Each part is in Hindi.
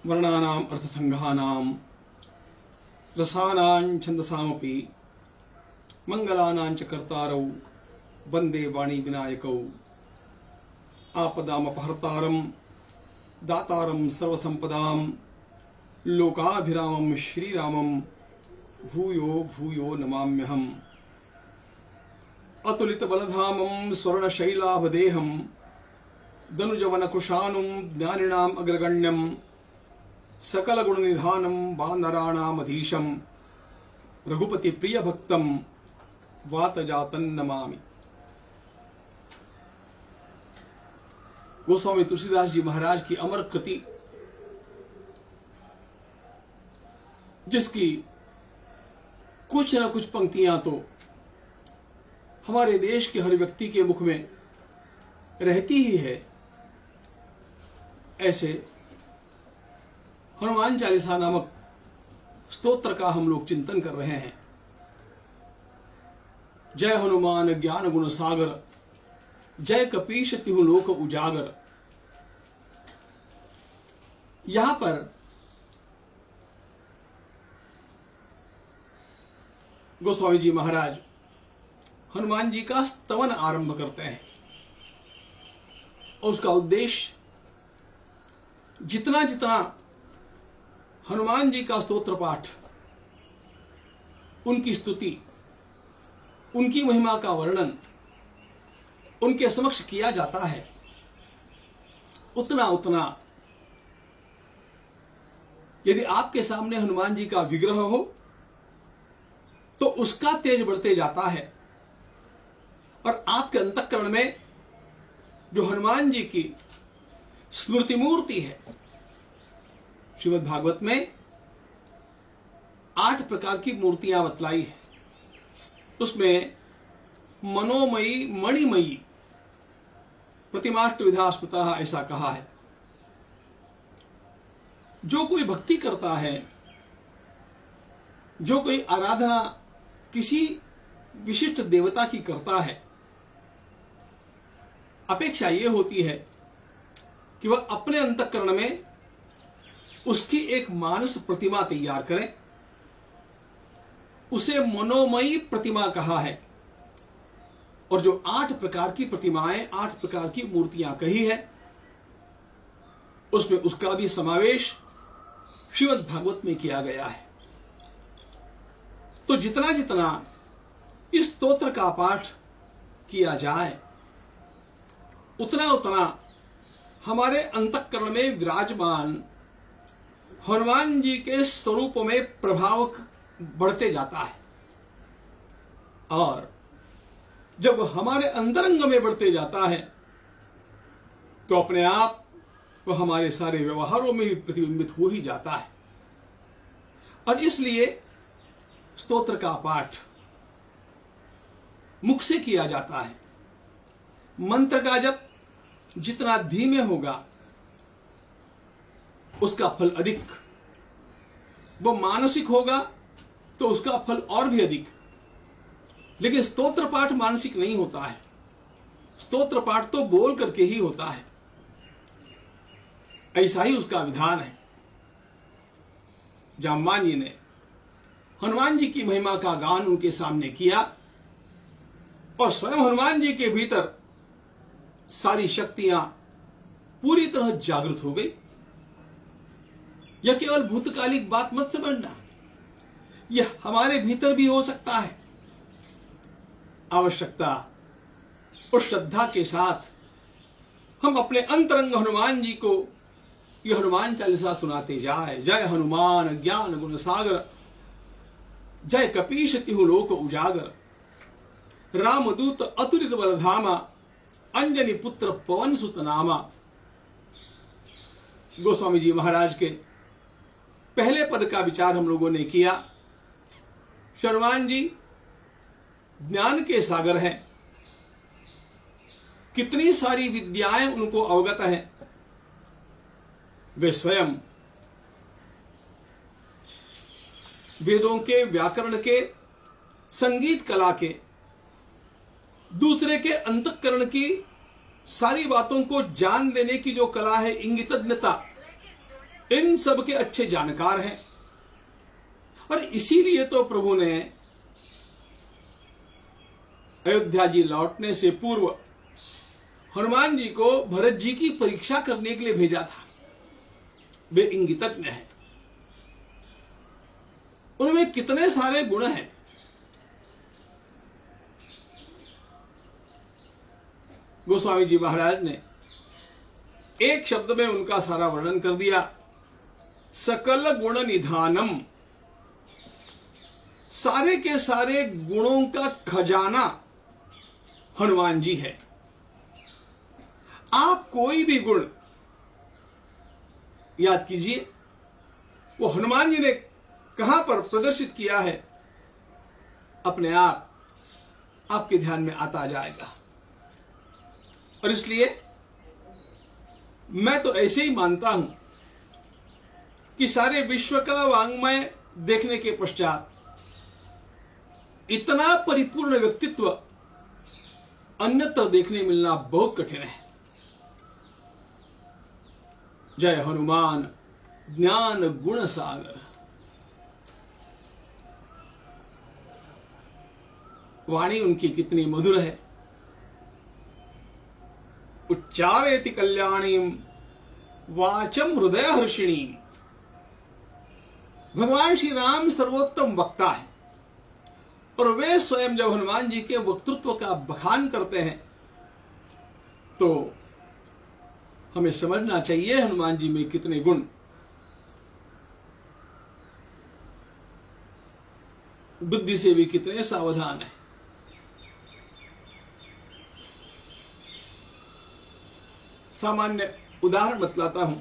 वर्णानाम् अर्थसंघानां रसानां छन्दसामपि मंगलानां च कर्तारौ वंदे वाणी विनायकौ आपदामपहर्तारं दातारं सर्वसंपदां लोकाभिरामं श्रीरामं भूयो भूयो नमाम्यहम्। अतुलितबलधामं स्वर्णशैलाभदेहं दनुजवनकृशानुं ज्ञानिनाम् अग्रगण्यं सकलगुणनिधानं वानराणामधीशं रघुपतिप्रियभक्तं वातजातं नमामि। गोस्वामी तुलसीदास जी महाराज की अमर कृति, जिसकी कुछ न कुछ पंक्तियां तो हमारे देश के हर व्यक्ति के मुख में रहती ही है, ऐसे हनुमान चालीसा नामक स्तोत्र का हम लोग चिंतन कर रहे हैं। जय हनुमान ज्ञान गुण सागर, जय कपीश तिहु लोक उजागर। यहां पर गोस्वामी जी महाराज हनुमान जी का स्तवन आरंभ करते हैं और उसका उद्देश्य जितना जितना हनुमान जी का स्तोत्र पाठ, उनकी स्तुति, उनकी महिमा का वर्णन उनके समक्ष किया जाता है, उतना उतना यदि आपके सामने हनुमान जी का विग्रह हो तो उसका तेज बढ़ते जाता है और आपके अंतःकरण में जो हनुमान जी की स्मृति मूर्ति है, श्रीमद् भागवत में 8 प्रकार की मूर्तियां बतलाई है। उसमें मनोमयी मणिमयी प्रतिमाष्ट विधा स्मृता ऐसा कहा है। जो कोई भक्ति करता है, जो कोई आराधना किसी विशिष्ट देवता की करता है, अपेक्षा यह होती है कि वह अपने अंतःकरण में उसकी एक मानस प्रतिमा तैयार करें। उसे मनोमयी प्रतिमा कहा है और जो 8 प्रकार की प्रतिमाएं, 8 प्रकार की मूर्तियां कही है, उसमें उसका भी समावेश श्रीमद् भागवत में किया गया है। तो जितना जितना इस स्तोत्र का पाठ किया जाए, उतना उतना हमारे अंतःकरण में विराजमान हनुमान जी के स्वरूप में प्रभाव बढ़ते जाता है और जब हमारे अंतरंग में बढ़ते जाता है तो अपने आप वह हमारे सारे व्यवहारों में भी प्रतिबिंबित हो ही जाता है। और इसलिए स्तोत्र का पाठ मुख से किया जाता है। मंत्र का जप जितना धीमे होगा उसका फल अधिक, वो मानसिक होगा तो उसका फल और भी अधिक। लेकिन स्तोत्र पाठ मानसिक नहीं होता है, स्तोत्र पाठ तो बोल करके ही होता है। ऐसा ही उसका विधान है। जाम्बानी ने हनुमान जी की महिमा का गान उनके सामने किया और स्वयं हनुमान जी के भीतर सारी शक्तियां पूरी तरह जागृत हो गई। यह केवल भूतकालिक बात मत समझना, यह हमारे भीतर भी हो सकता है। आवश्यकता और श्रद्धा के साथ हम अपने अंतरंग हनुमान जी को यह हनुमान चालीसा सुनाते जाए। जय हनुमान ज्ञान गुण सागर, जय कपीश तिहु लोक उजागर। रामदूत अतुलित बलधामा, अंजनी पुत्र पवन सुत नामा। गोस्वामी जी महाराज के पहले पद का विचार हम लोगों ने किया। हनुमान जी ज्ञान के सागर हैं, कितनी सारी विद्याएं उनको अवगत हैं। वे स्वयं वेदों के, व्याकरण के, संगीत कला के, दूसरे के अंतःकरण की सारी बातों को जान लेने की जो कला है, इंगितज्ञता, इन सब के अच्छे जानकार हैं। और इसीलिए तो प्रभु ने अयोध्या जी लौटने से पूर्व हनुमान जी को भरत जी की परीक्षा करने के लिए भेजा था। वे इंगितज्ञ हैं, उनमें कितने सारे गुण हैं। गोस्वामी जी महाराज ने एक शब्द में उनका सारा वर्णन कर दिया। सकल गुण निधानम, सारे के सारे गुणों का खजाना हनुमान जी है। आप कोई भी गुण याद कीजिए, वो हनुमान जी ने कहां पर प्रदर्शित किया है, अपने आप आपके ध्यान में आता जाएगा। और इसलिए मैं तो ऐसे ही मानता हूं कि सारे विश्व का वांग्मय देखने के पश्चात इतना परिपूर्ण व्यक्तित्व अन्यत्र देखने मिलना बहुत कठिन है। जय हनुमान ज्ञान गुण सागर। वाणी उनकी कितनी मधुर है। उच्चारेति कल्याणीम वाचम हृदय हर्षिणीम। भगवान श्री राम सर्वोत्तम वक्ता है और वे स्वयं जब हनुमान जी के वक्तृत्व का बखान करते हैं तो हमें समझना चाहिए हनुमान जी में कितने गुण। बुद्धि से भी कितने सावधान है। सामान्य उदाहरण बतलाता हूं।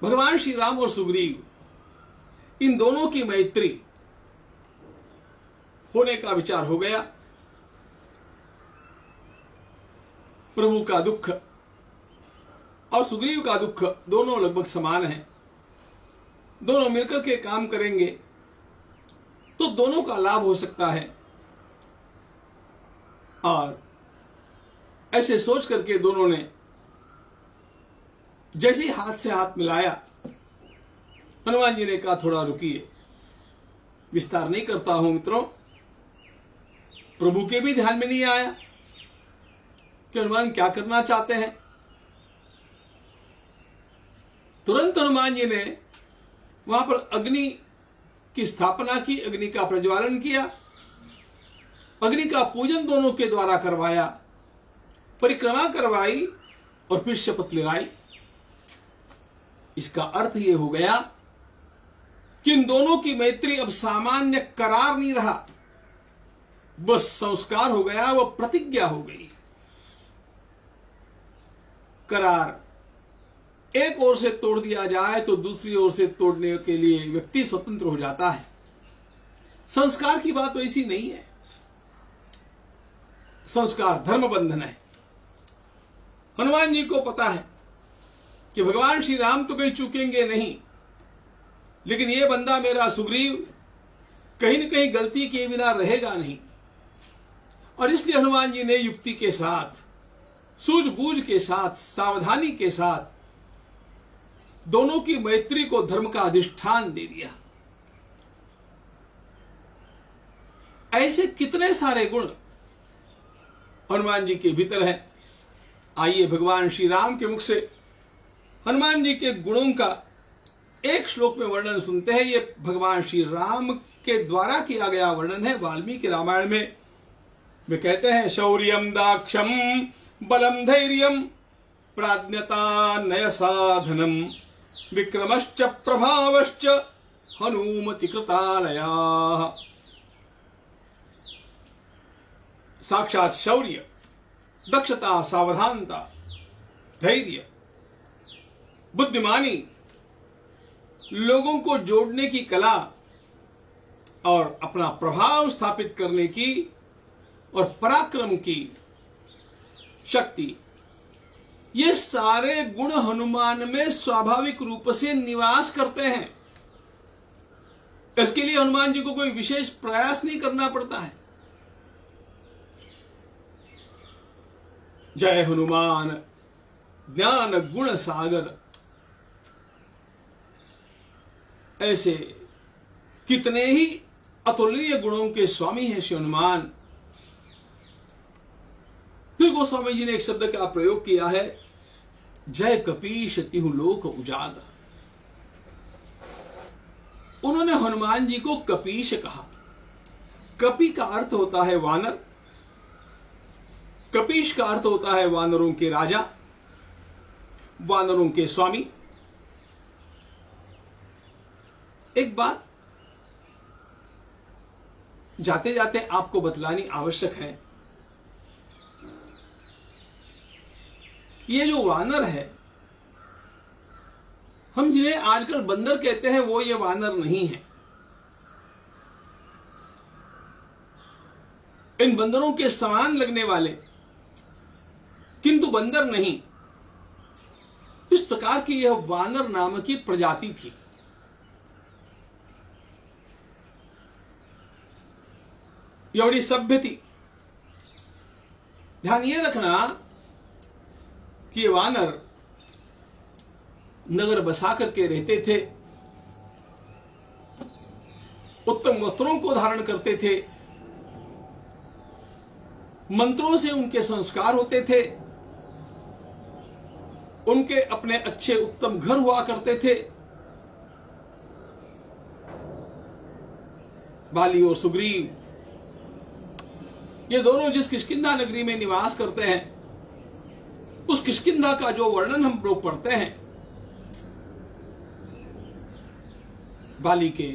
भगवान श्री राम और सुग्रीव, इन दोनों की मैत्री होने का विचार हो गया। प्रभु का दुख और सुग्रीव का दुख दोनों लगभग समान हैं। दोनों मिलकर के काम करेंगे तो दोनों का लाभ हो सकता है। और ऐसे सोच करके दोनों ने जैसे ही हाथ से हाथ मिलाया, हनुमान जी ने कहा थोड़ा रुकिए, विस्तार नहीं करता हूं मित्रों। प्रभु के भी ध्यान में नहीं आया कि हनुमान क्या करना चाहते हैं। तुरंत हनुमान जी ने वहां पर अग्नि की स्थापना की, अग्नि का प्रज्वालन किया, अग्नि का पूजन दोनों के द्वारा करवाया, परिक्रमा करवाई और फिर शपथ लेवाई। इसका अर्थ यह हो गया कि इन दोनों की मैत्री अब सामान्य करार नहीं रहा, बस संस्कार हो गया, वो प्रतिज्ञा हो गई। करार एक ओर से तोड़ दिया जाए तो दूसरी ओर से तोड़ने के लिए व्यक्ति स्वतंत्र हो जाता है। संस्कार की बात वैसी नहीं है। संस्कार धर्म बंधन है। हनुमान जी को पता है कि भगवान श्री राम तो कहीं चूकेंगे नहीं, लेकिन यह बंदा मेरा सुग्रीव कहीं न कहीं गलती किए बिना रहेगा नहीं। और इसलिए हनुमान जी ने युक्ति के साथ, सूझबूझ के साथ, सावधानी के साथ दोनों की मैत्री को धर्म का अधिष्ठान दे दिया। ऐसे कितने सारे गुण हनुमान जी के भीतर हैं। आइए भगवान श्री राम के मुख से हनुमान जी के गुणों का एक श्लोक में वर्णन सुनते हैं। ये भगवान श्री राम के द्वारा किया गया वर्णन है वाल्मीकि रामायण में। वे कहते हैं, शौर्यम दाक्षम बलम धैर्यम प्राज्ञता नय साधनम विक्रमश्च प्रभावश्च हनुमति कृतालया। साक्षात शौर्य, दक्षता, सावधानता, धैर्य, बुद्धिमानी, लोगों को जोड़ने की कला और अपना प्रभाव स्थापित करने की और पराक्रम की शक्ति, ये सारे गुण हनुमान में स्वाभाविक रूप से निवास करते हैं। इसके लिए हनुमान जी को कोई विशेष प्रयास नहीं करना पड़ता है। जय हनुमान ज्ञान गुण सागर, ऐसे कितने ही अतुलनीय गुणों के स्वामी हैं श्री हनुमान। फिर गोस्वामी जी ने एक शब्द का प्रयोग किया है, जय कपीश तिहु लोक उजागर। उन्होंने हनुमान जी को कपीश कहा। कपि का अर्थ होता है वानर, कपीश का अर्थ होता है वानरों के राजा, वानरों के स्वामी। एक बात जाते जाते आपको बतलानी आवश्यक है, ये जो वानर है, हम जिन्हें आजकल बंदर कहते हैं, वो ये वानर नहीं है। इन बंदरों के समान लगने वाले किंतु बंदर नहीं, इस प्रकार की यह वानर नाम की प्रजाति थी। यह बड़ी सभ्य थी। ध्यान ये रखना कि ये वानर नगर बसा करके रहते थे, उत्तम वस्त्रों को धारण करते थे, मंत्रों से उनके संस्कार होते थे, उनके अपने अच्छे उत्तम घर हुआ करते थे। बाली और सुग्रीव ये दोनों जिस किष्किंधा नगरी में निवास करते हैं, उस किष्किंधा का जो वर्णन हम लोग पढ़ते हैं, बाली के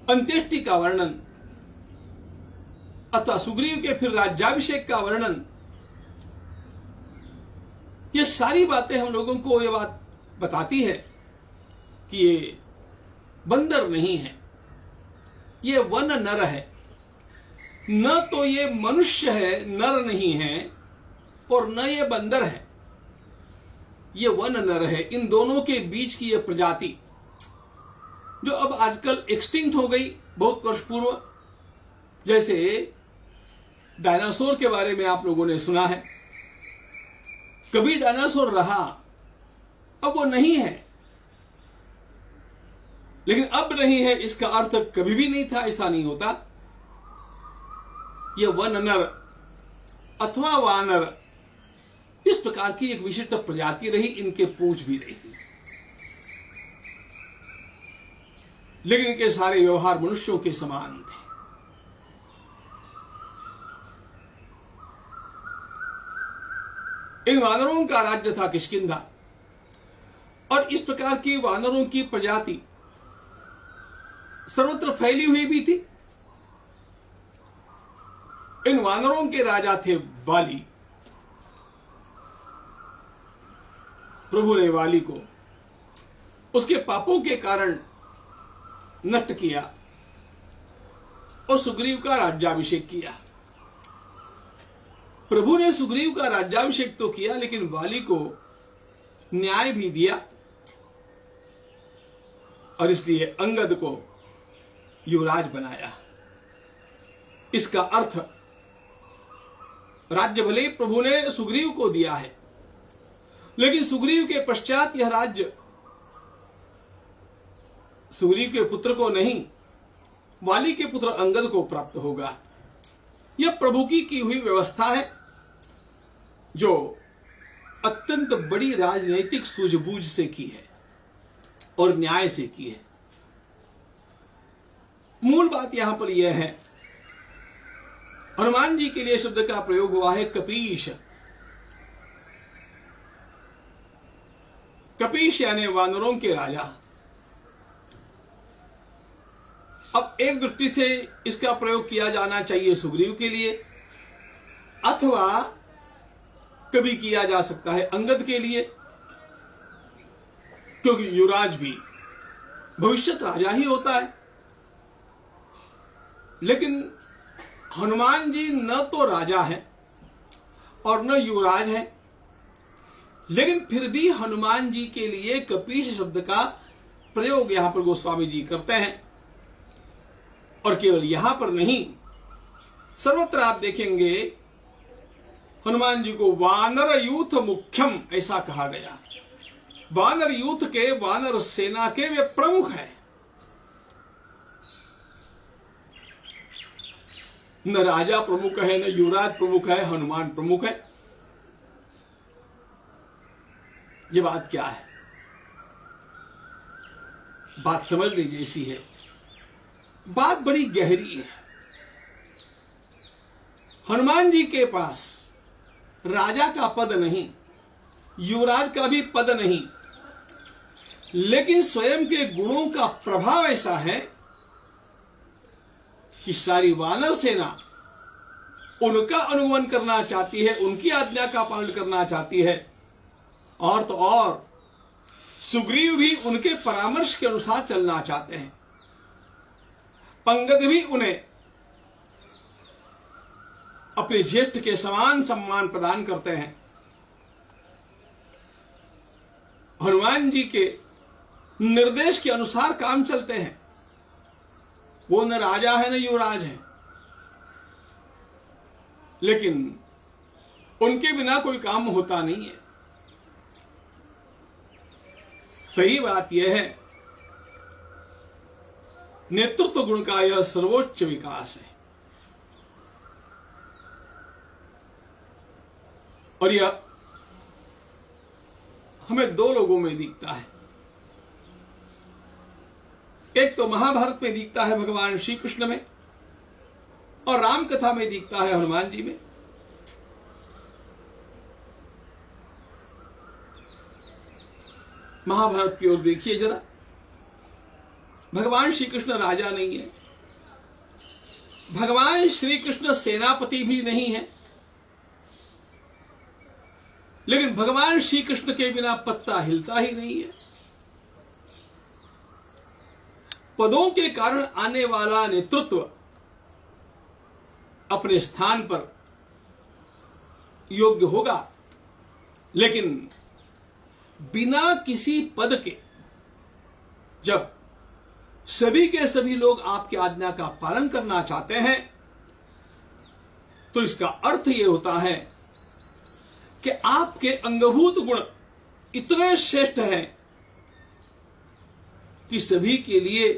अंत्येष्टि का वर्णन अथवा सुग्रीव के फिर राज्याभिषेक का वर्णन, ये सारी बातें हम लोगों को ये बात बताती है कि ये बंदर नहीं है, ये वन नर है। न तो ये मनुष्य है, नर नहीं है, और न ये बंदर है, ये वन नर है। इन दोनों के बीच की ये प्रजाति जो अब आजकल एक्सटिंक्ट हो गई बहुत वर्ष पूर्व, जैसे डायनासोर के बारे में आप लोगों ने सुना है। कभी डायनासोर रहा, अब वो नहीं है। लेकिन अब नहीं है इसका अर्थ कभी भी नहीं था, ऐसा नहीं होता। यह वन नर अथवा वानर इस प्रकार की एक विशिष्ट प्रजाति रही, इनके पूंछ भी रही, लेकिन इनके सारे व्यवहार मनुष्यों के समान थे। इन वानरों का राज्य था किष्किंधा, और इस प्रकार की वानरों की प्रजाति सर्वत्र फैली हुई भी थी। इन वानरों के राजा थे बाली। प्रभु ने वाली को उसके पापों के कारण नष्ट किया और सुग्रीव का राज्याभिषेक किया। प्रभु ने सुग्रीव का राज्याभिषेक तो किया, लेकिन वाली को न्याय भी दिया, और इसलिए अंगद को युवराज बनाया। इसका अर्थ राज्य भले ही प्रभु ने सुग्रीव को दिया है, लेकिन सुग्रीव के पश्चात यह राज्य सुग्रीव के पुत्र को नहीं, वाली के पुत्र अंगद को प्राप्त होगा। यह प्रभु की हुई व्यवस्था है, जो अत्यंत बड़ी राजनीतिक सूझबूझ से की है और न्याय से की है। मूल बात यहां पर यह है, हनुमान जी के लिए शब्द का प्रयोग हुआ है कपीश। कपीश यानी वानरों के राजा। अब एक दृष्टि से इसका प्रयोग किया जाना चाहिए सुग्रीव के लिए, अथवा कभी किया जा सकता है अंगद के लिए, क्योंकि युवराज भी भविष्यत राजा ही होता है। लेकिन हनुमान जी न तो राजा हैं और न युवराज हैं, लेकिन फिर भी हनुमान जी के लिए कपीश शब्द का प्रयोग यहां पर गोस्वामी जी करते हैं। और केवल यहां पर नहीं, सर्वत्र आप देखेंगे हनुमान जी को वानर यूथ मुख्यम ऐसा कहा गया। वानर यूथ के, वानर सेना के वे प्रमुख हैं। न राजा प्रमुख है, न युवराज प्रमुख है, हनुमान प्रमुख है। ये बात क्या है? बात समझने जैसी है, बात बड़ी गहरी है। हनुमान जी के पास राजा का पद नहीं, युवराज का भी पद नहीं, लेकिन स्वयं के गुणों का प्रभाव ऐसा है कि सारी वानर सेना उनका अनुगमन करना चाहती है, उनकी आज्ञा का पालन करना चाहती है। और तो और सुग्रीव भी उनके परामर्श के अनुसार चलना चाहते हैं। पंगद भी उन्हें अपने ज्येष्ठ के समान सम्मान प्रदान करते हैं। हनुमान जी के निर्देश के अनुसार काम चलते हैं। वो न राजा है न युवराज है, लेकिन उनके बिना कोई काम होता नहीं है। सही बात यह है, नेतृत्व गुण का यह सर्वोच्च विकास है। और यह हमें दो लोगों में दिखता है। एक तो महाभारत में दिखता है भगवान श्री कृष्ण में, और राम कथा में दिखता है हनुमान जी में। महाभारत की ओर देखिए जरा। भगवान श्री कृष्ण राजा नहीं है, भगवान श्री कृष्ण सेनापति भी नहीं है, लेकिन भगवान श्री कृष्ण के बिना पत्ता हिलता ही नहीं है। पदों के कारण आने वाला नेतृत्व अपने स्थान पर योग्य होगा, लेकिन बिना किसी पद के जब सभी के सभी लोग आपकी आज्ञा का पालन करना चाहते हैं, तो इसका अर्थ यह होता है कि आपके अंगभूत गुण इतने श्रेष्ठ हैं कि सभी के लिए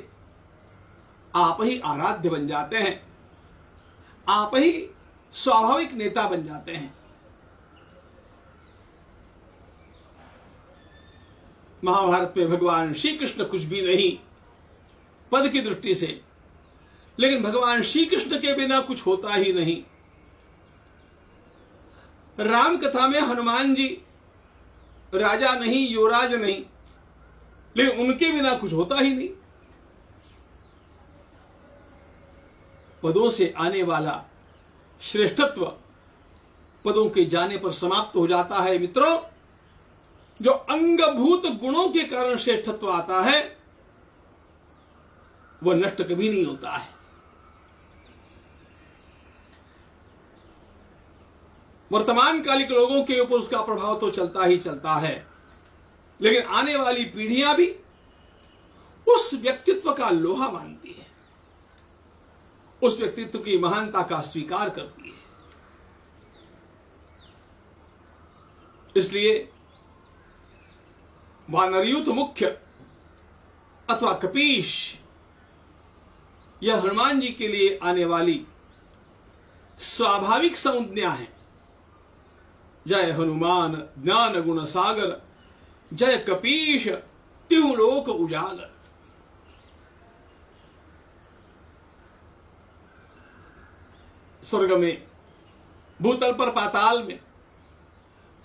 आप ही आराध्य बन जाते हैं, आप ही स्वाभाविक नेता बन जाते हैं। महाभारत में भगवान श्री कृष्ण कुछ भी नहीं पद की दृष्टि से, लेकिन भगवान श्री कृष्ण के बिना कुछ होता ही नहीं। राम कथा में हनुमान जी राजा नहीं, युवराज नहीं, लेकिन उनके बिना कुछ होता ही नहीं। पदों से आने वाला श्रेष्ठत्व पदों के जाने पर समाप्त हो जाता है। मित्रों, जो अंगभूत गुणों के कारण श्रेष्ठत्व आता है वह नष्ट कभी नहीं होता है। वर्तमान कालिक लोगों के ऊपर उसका प्रभाव तो चलता ही चलता है, लेकिन आने वाली पीढ़ियां भी उस व्यक्तित्व का लोहा मानती है, उस व्यक्तित्व की महानता का स्वीकार करती है। इसलिए वानरयूथ मुख्य अथवा कपीश यह हनुमान जी के लिए आने वाली स्वाभाविक संज्ञा है। जय हनुमान ज्ञान गुण सागर, जय कपीश तिहु लोक उजागर। स्वर्ग में, भूतल पर, पाताल में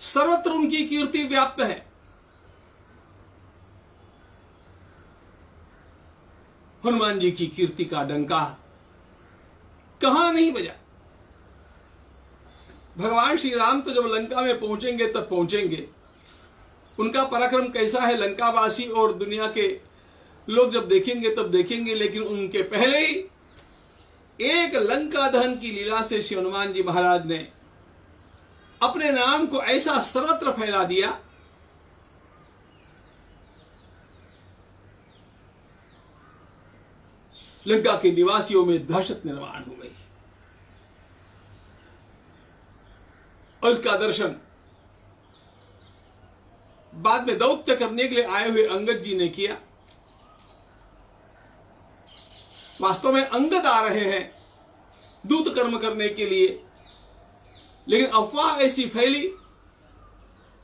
सर्वत्र उनकी कीर्ति व्याप्त है। हनुमान जी की कीर्ति का डंका कहां नहीं बजा। भगवान श्री राम तो जब लंका में पहुंचेंगे तब पहुंचेंगे, उनका पराक्रम कैसा है लंकावासी और दुनिया के लोग जब देखेंगे तब देखेंगे, लेकिन उनके पहले ही एक लंका दहन की लीला से श्री हनुमान जी महाराज ने अपने नाम को ऐसा सर्वत्र फैला दिया लंका के निवासियों में दहशत निर्माण हो गई। और उसका दर्शन बाद में दौत्य करने के लिए आए हुए अंगद जी ने किया। वास्तव में अंगद आ रहे हैं दूत कर्म करने के लिए, लेकिन अफवाह ऐसी फैली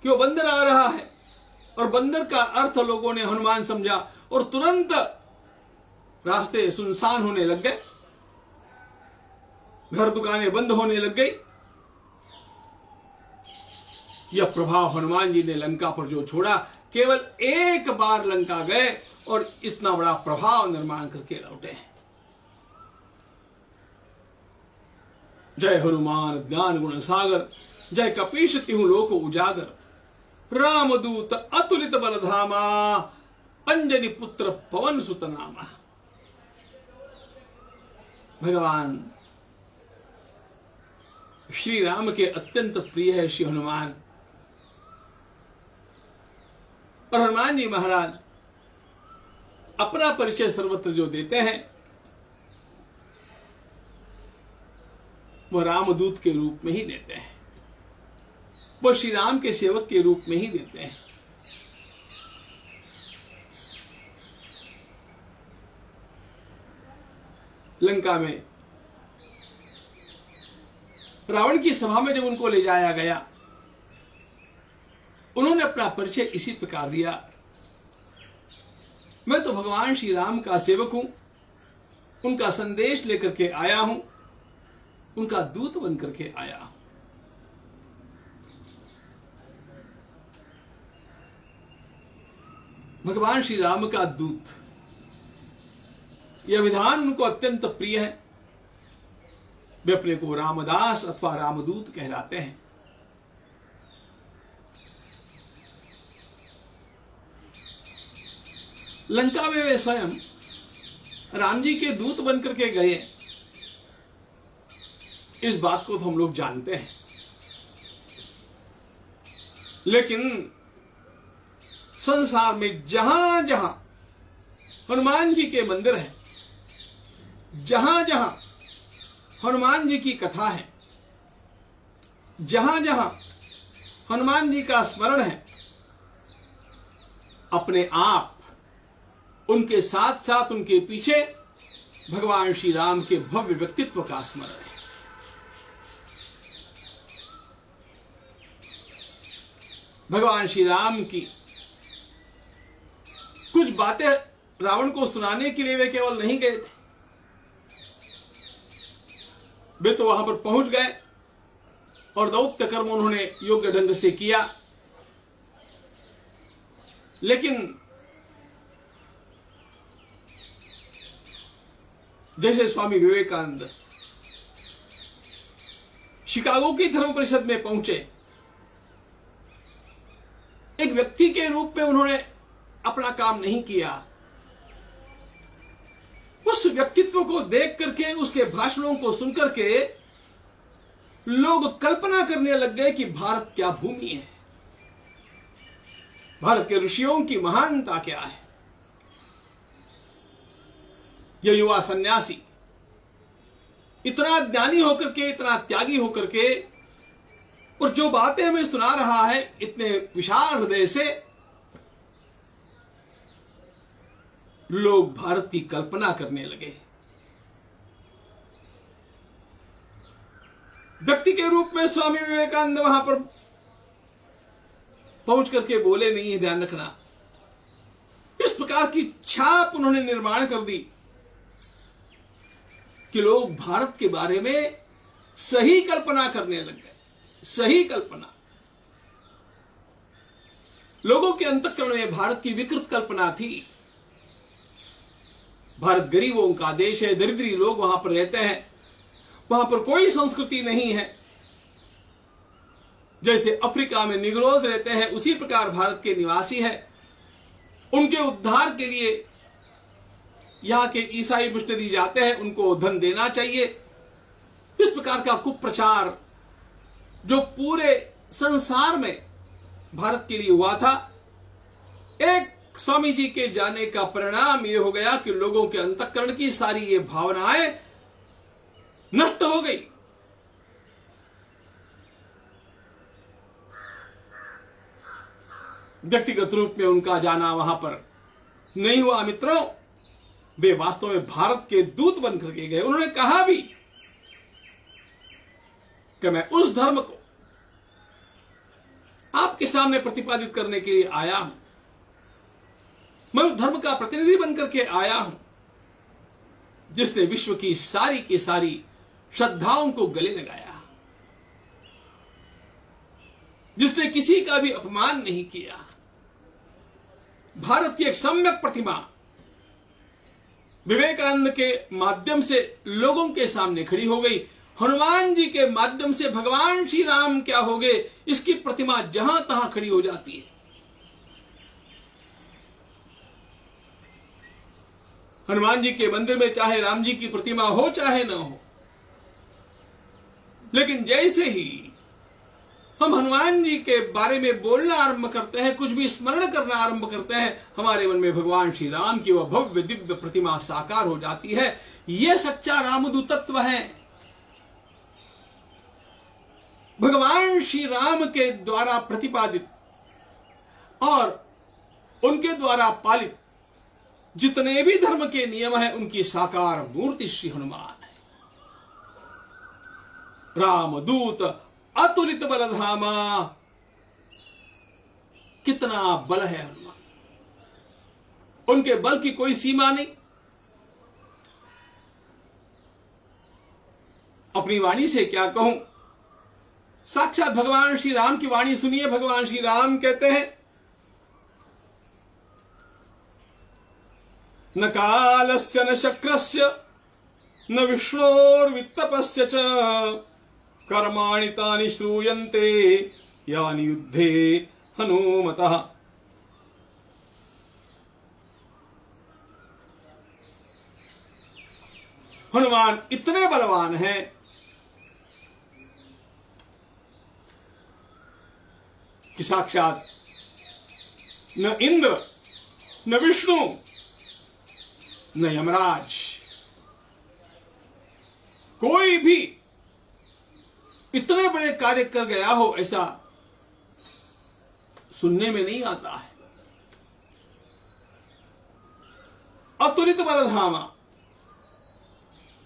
कि वो बंदर आ रहा है, और बंदर का अर्थ लोगों ने हनुमान समझा और तुरंत रास्ते सुनसान होने लग गए, घर दुकानें बंद होने लग गई। यह प्रभाव हनुमान जी ने लंका पर जो छोड़ा, केवल एक बार लंका गए और इतना बड़ा प्रभाव निर्माण करके लौटे। जय हनुमान ज्ञान गुण सागर, जय कपीश तिहु लोक उजागर, रामदूत अतुलित बलधामा, अंजनी पुत्र पवन सुत नामा। भगवान श्री राम के अत्यंत प्रिय है श्री हनुमान। और हनुमान जी महाराज अपना परिचय सर्वत्र जो देते हैं वह रामदूत के रूप में ही देते हैं, वो श्री राम के सेवक के रूप में ही देते हैं। लंका में रावण की सभा में जब उनको ले जाया गया, उन्होंने अपना परिचय इसी प्रकार दिया, मैं तो भगवान श्री राम का सेवक हूं, उनका संदेश लेकर के आया हूं, उनका दूत बन करके आया हूं। भगवान श्री राम का दूत, यह विधान उनको अत्यंत प्रिय है। वे अपने को रामदास अथवा रामदूत कहलाते हैं। लंका में वे स्वयं राम जी के दूत बनकर के गए, इस बात को तो हम लोग जानते हैं, लेकिन संसार में जहां जहां हनुमान जी के मंदिर है, जहां जहां हनुमान जी की कथा है, जहां जहां हनुमान जी का स्मरण है, अपने आप उनके साथ साथ उनके पीछे भगवान श्री राम के भव्य व्यक्तित्व का स्मरण है। भगवान श्री राम की कुछ बातें रावण को सुनाने के लिए वे केवल नहीं गए थे, वे तो वहां पर पहुंच गए और दौत्य कर्म उन्होंने योग्य ढंग से किया। लेकिन जैसे स्वामी विवेकानंद शिकागो की धर्म परिषद में पहुंचे, एक व्यक्ति के रूप में उन्होंने अपना काम नहीं किया, उस व्यक्तित्व को देख करके, उसके भाषणों को सुनकर के लोग कल्पना करने लग गए कि भारत क्या भूमि है, भारत के ऋषियों की महानता क्या है। यह युवा सन्यासी इतना ज्ञानी होकर के, इतना त्यागी होकर के, और जो बातें हमें सुना रहा है इतने विशाल हृदय से, लोग भारत की कल्पना करने लगे। व्यक्ति के रूप में स्वामी विवेकानंद वहां पर पहुंच करके बोले नहीं है, ध्यान रखना। इस प्रकार की छाप उन्होंने निर्माण कर दी कि लोग भारत के बारे में सही कल्पना करने लग गए। सही कल्पना, लोगों के अंतःकरण में भारत की विकृत कल्पना थी। भारत गरीबों का देश है, दरिद्री लोग वहां पर रहते हैं, वहां पर कोई संस्कृति नहीं है। जैसे अफ्रीका में निग्रोज रहते हैं, उसी प्रकार भारत के निवासी है। उनके उद्धार के लिए यहां के ईसाई मिशनरी जाते हैं, उनको धन देना चाहिए। इस प्रकार का कुप्रचार जो पूरे संसार में भारत के लिए हुआ था, एक स्वामी जी के जाने का परिणाम यह हो गया कि लोगों के अंतःकरण की सारी ये भावनाएं नष्ट हो गई। व्यक्तिगत रूप में उनका जाना वहां पर नहीं हुआ मित्रों, वे वास्तव में भारत के दूत बनकर के गए। उन्होंने कहा भी कि मैं उस धर्म को आपके सामने प्रतिपादित करने के लिए आया हूं, मैं उस धर्म का प्रतिनिधि बनकर के आया हूं जिसने विश्व की सारी श्रद्धाओं को गले लगाया, जिसने किसी का भी अपमान नहीं किया। भारत की एक सम्यक प्रतिमा विवेकानंद के माध्यम से लोगों के सामने खड़ी हो गई। हनुमान जी के माध्यम से भगवान श्री राम क्या हो गए, इसकी प्रतिमा जहां तहां खड़ी हो जाती है। हनुमान जी के मंदिर में चाहे राम जी की प्रतिमा हो चाहे न हो, लेकिन जैसे ही हम हनुमान जी के बारे में बोलना आरंभ करते हैं, कुछ भी स्मरण करना आरंभ करते हैं, हमारे मन में भगवान श्री राम की वह भव्य दिव्य प्रतिमा साकार हो जाती है। यह सच्चा रामदूतत्व है। भगवान श्री राम के द्वारा प्रतिपादित और उनके द्वारा पालित जितने भी धर्म के नियम हैं, उनकी साकार मूर्ति श्री हनुमान है। रामदूत अतुलित बलधामा, कितना बल है हनुमान, उनके बल की कोई सीमा नहीं। अपनी वाणी से क्या कहूं, साक्षात भगवान श्री राम की वाणी सुनिए। भगवान श्री राम कहते हैं, न कालस्य न शक्रस्य न विष्णोर्वित्तपस्य च कर्माणि तानि श्रूयन्ते यानि युद्धे हनुमतः। हनुमान इतने बलवान हैं कि साक्षात न इंद्र न विष्णु न यमराज, कोई भी इतने बड़े कार्य कर गया हो ऐसा सुनने में नहीं आता है। अतुलित बलधामा,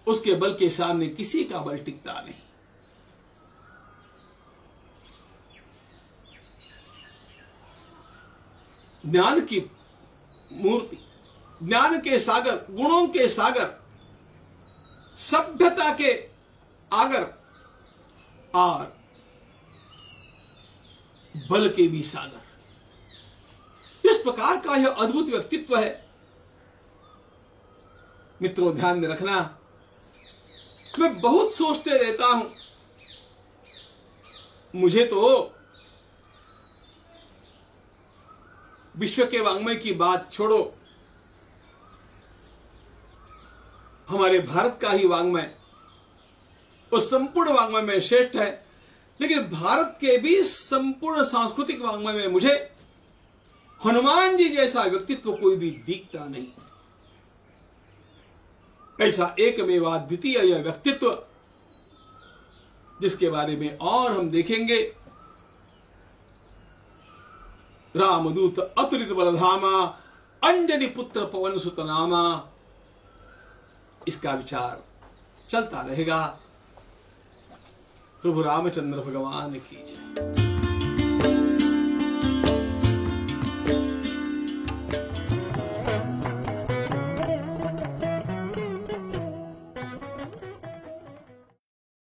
उसके बल के सामने किसी का बल टिकता नहीं। ज्ञान की मूर्ति, ज्ञान के सागर, गुणों के सागर, सभ्यता के आगर और बल के भी सागर, इस प्रकार का यह अद्भुत व्यक्तित्व है। मित्रों ध्यान में रखना, मैं बहुत सोचते रहता हूं, मुझे तो विश्व के वांग्मय की बात छोड़ो, हमारे भारत का ही वांग्मय उस संपूर्ण वांग्मय में श्रेष्ठ है। लेकिन भारत के भी संपूर्ण सांस्कृतिक वांग्मय में मुझे हनुमान जी जैसा व्यक्तित्व कोई भी दिखता नहीं। ऐसा एकमेवाद्वितीय यह व्यक्तित्व, जिसके बारे में और हम देखेंगे। रामदूत अतुलित बलधामा, अंजनी पुत्र पवन सुत नामा, इसका विचार चलता रहेगा। प्रभु रामचंद्र भगवान की जय।